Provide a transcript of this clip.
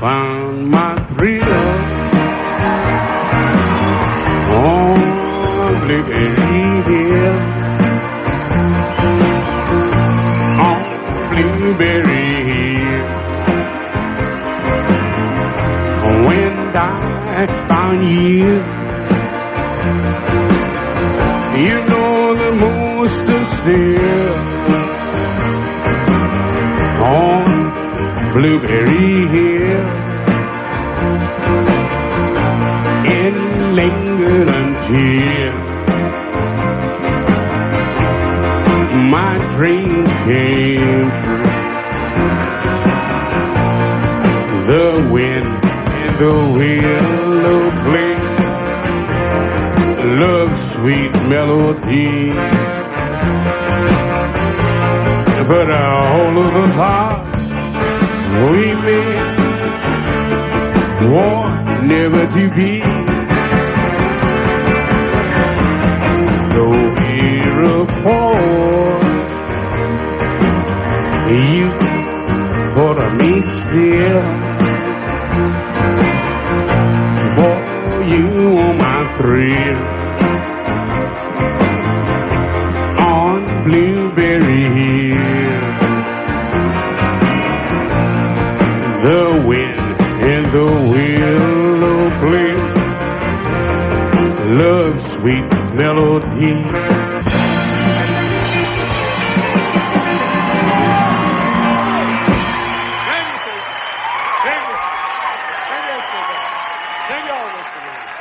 Found my thrill on Blueberry Hill, on Blueberry Hill. When I found you, you know the most is still on Blueberry Hill. It lingered until my dream came true. The wind and the willow play love's sweet melody, but all of the past we made war never to be. Though we're apart, you thought of me still. For you on my thrill on Blueberry Hill. The wind and the willow play love's sweet melody. Thank you all listening.